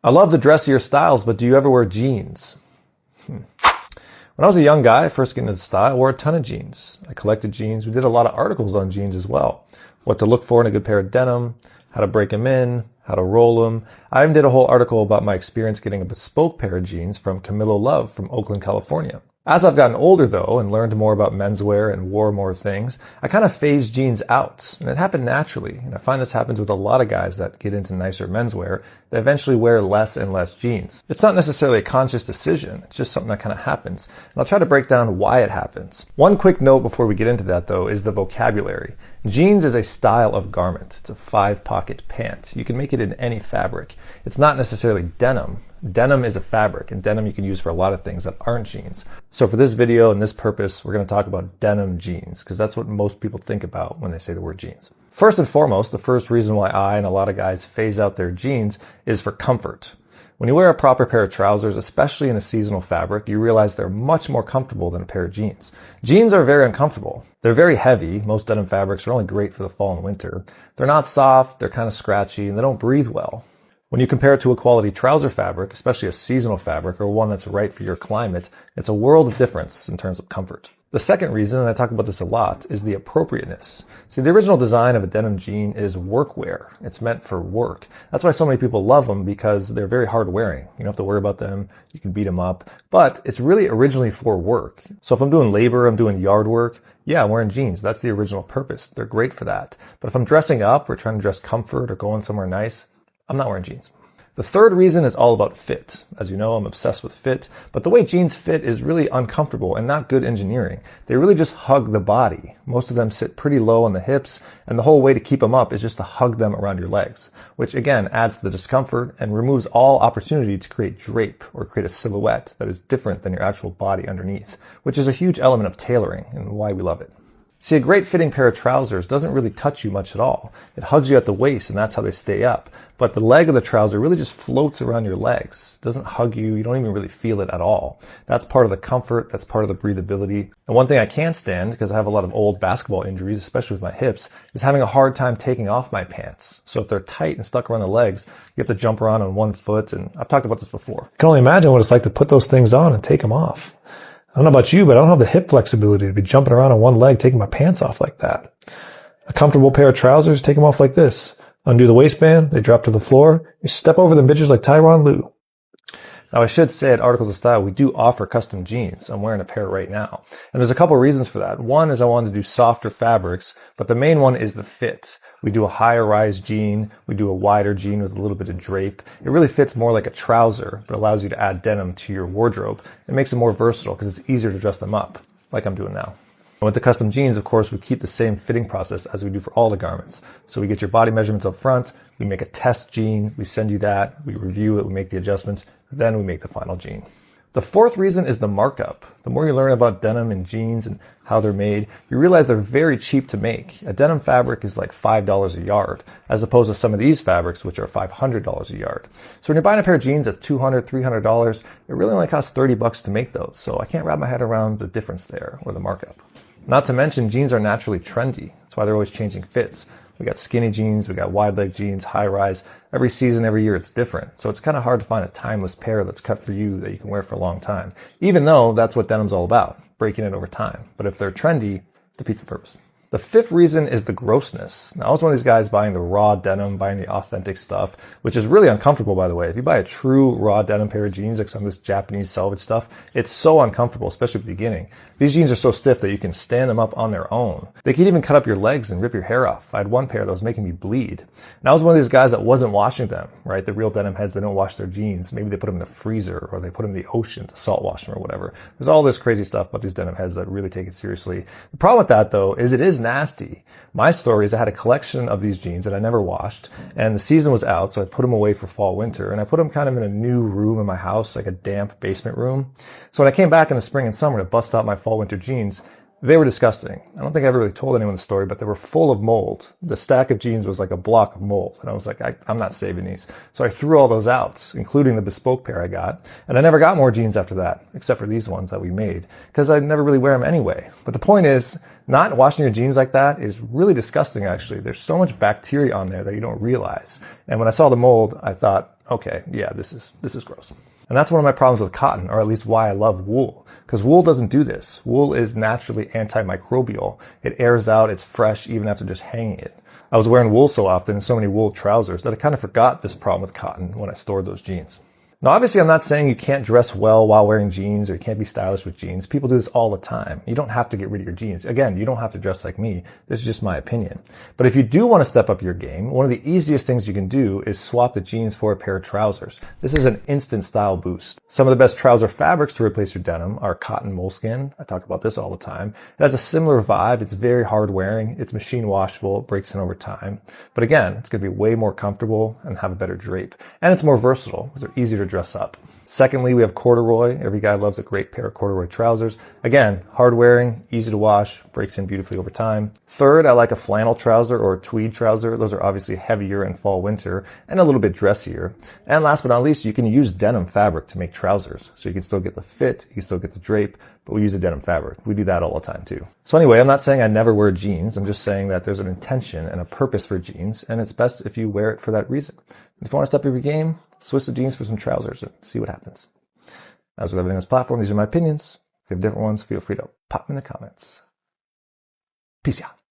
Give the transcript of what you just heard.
I love the dressier styles, but do you ever wear jeans? When I was a young guy, first getting into style, I wore a ton of jeans. I collected jeans. We did a lot of articles on jeans as well. What to look for in a good pair of denim, how to break them in, how to roll them. I even did a whole article about my experience getting a bespoke pair of jeans from Camilo Love from Oakland, California. As I've gotten older though, and learned more about menswear and wore more things, I kind of phased jeans out. And it happened naturally. And I find this happens with a lot of guys that get into nicer menswear. They eventually wear less and less jeans. It's not necessarily a conscious decision. It's just something that kind of happens. And I'll try to break down why it happens. One quick note before we get into that though is the vocabulary. Jeans is a style of garment. It's a 5-pocket pant. You can make it in any fabric. It's not necessarily denim. Denim is a fabric, and denim you can use for a lot of things that aren't jeans. So for this video and this purpose, we're going to talk about denim jeans, because that's what most people think about when they say the word jeans. First and foremost, the first reason why I and a lot of guys phase out their jeans is for comfort. When you wear a proper pair of trousers, especially in a seasonal fabric, you realize they're much more comfortable than a pair of jeans. Jeans are very uncomfortable. They're very heavy. Most denim fabrics are only great for the fall and winter. They're not soft, they're kind of scratchy, and they don't breathe well. When you compare it to a quality trouser fabric, especially a seasonal fabric or one that's right for your climate, it's a world of difference in terms of comfort. The second reason, and I talk about this a lot, is the appropriateness. See, the original design of a denim jean is workwear. It's meant for work. That's why so many people love them, because they're very hard wearing. You don't have to worry about them. You can beat them up. But it's really originally for work. So if I'm doing labor, I'm doing yard work, yeah, I'm wearing jeans. That's the original purpose. They're great for that. But if I'm dressing up or trying to dress comfort or going somewhere nice, I'm not wearing jeans. The third reason is all about fit. As you know, I'm obsessed with fit, but the way jeans fit is really uncomfortable and not good engineering. They really just hug the body. Most of them sit pretty low on the hips, and the whole way to keep them up is just to hug them around your legs, which again adds to the discomfort and removes all opportunity to create drape or create a silhouette that is different than your actual body underneath, which is a huge element of tailoring and why we love it. See, a great fitting pair of trousers doesn't really touch you much at all. It hugs you at the waist, and that's how they stay up. But the leg of the trouser really just floats around your legs. It doesn't hug you. You don't even really feel it at all. That's part of the comfort. That's part of the breathability. And one thing I can't stand, because I have a lot of old basketball injuries, especially with my hips, is having a hard time taking off my pants. So if they're tight and stuck around the legs, you have to jump around on one foot. And I've talked about this before. I can only imagine what it's like to put those things on and take them off. I don't know about you, but I don't have the hip flexibility to be jumping around on one leg, taking my pants off like that. A comfortable pair of trousers, take them off like this. Undo the waistband, they drop to the floor. You step over them bitches like Tyronn Lue. Now, I should say at Articles of Style, we do offer custom jeans. I'm wearing a pair right now. And there's a couple reasons for that. One is I wanted to do softer fabrics, but the main one is the fit. We do a higher rise jean. We do a wider jean with a little bit of drape. It really fits more like a trouser, but allows you to add denim to your wardrobe. It makes it more versatile because it's easier to dress them up, like I'm doing now. And with the custom jeans, of course, we keep the same fitting process as we do for all the garments. So we get your body measurements up front. We make a test jean. We send you that. We review it. We make the adjustments. Then we make the final jean. The fourth reason is the markup. The more you learn about denim and jeans and how they're made, you realize they're very cheap to make. A denim fabric is like $5 a yard, as opposed to some of these fabrics, which are $500 a yard. So when you're buying a pair of jeans that's $200, $300, it really only costs $30 to make those. So I can't wrap my head around the difference there, or the markup. Not to mention, jeans are naturally trendy. That's why they're always changing fits. We got skinny jeans, we got wide leg jeans, high rise. Every season, every year, it's different. So it's kind of hard to find a timeless pair that's cut for you that you can wear for a long time. Even though that's what denim's all about, breaking it over time. But if they're trendy, it defeats the purpose. The fifth reason is the grossness. Now, I was one of these guys buying the raw denim, buying the authentic stuff, which is really uncomfortable, by the way. If you buy a true raw denim pair of jeans, like some of this Japanese salvage stuff, it's so uncomfortable, especially at the beginning. These jeans are so stiff that you can stand them up on their own. They can even cut up your legs and rip your hair off. I had one pair that was making me bleed. And I was one of these guys that wasn't washing them, right? The real denim heads, they don't wash their jeans. Maybe they put them in the freezer, or they put them in the ocean to salt wash them or whatever. There's all this crazy stuff about these denim heads that really take it seriously. The problem with that, though, is it is nasty. My story is I had a collection of these jeans that I never washed, and the season was out, so I put them away for fall, winter, and I put them kind of in a new room in my house, like a damp basement room. So when I came back in the spring and summer to bust out my fall, winter jeans, They were disgusting. I don't think I ever really told anyone the story, but they were full of mold. The stack of jeans was like a block of mold. And I was like, I'm not saving these. So I threw all those out, including the bespoke pair I got. And I never got more jeans after that, except for these ones that we made, because I never really wear them anyway. But the point is, not washing your jeans like that is really disgusting, actually. There's so much bacteria on there that you don't realize. And when I saw the mold, I thought, okay, yeah, this is gross. And that's one of my problems with cotton, or at least why I love wool. Because wool doesn't do this. Wool is naturally antimicrobial. It airs out, it's fresh, even after just hanging it. I was wearing wool so often and so many wool trousers that I kind of forgot this problem with cotton when I stored those jeans. Now, obviously, I'm not saying you can't dress well while wearing jeans or you can't be stylish with jeans. People do this all the time. You don't have to get rid of your jeans. Again, you don't have to dress like me. This is just my opinion. But if you do want to step up your game, one of the easiest things you can do is swap the jeans for a pair of trousers. This is an instant style boost. Some of the best trouser fabrics to replace your denim are cotton moleskin. I talk about this all the time. It has a similar vibe. It's very hard wearing. It's machine washable. It breaks in over time. But again, it's going to be way more comfortable and have a better drape. And it's more versatile because they're easier to dress up. Secondly, we have corduroy. Every guy loves a great pair of corduroy trousers. Again, hard wearing, easy to wash, breaks in beautifully over time. Third, I like a flannel trouser or a tweed trouser. Those are obviously heavier in fall, winter, and a little bit dressier. And last but not least, you can use denim fabric to make trousers. So you can still get the fit, you can still get the drape, but we use a denim fabric. We do that all the time too. So anyway, I'm not saying I never wear jeans. I'm just saying that there's an intention and a purpose for jeans, and it's best if you wear it for that reason. If you want to step up your game, switch the jeans for some trousers and see what happens. As with everything on this platform, these are my opinions. If you have different ones, feel free to pop them in the comments. Peace out.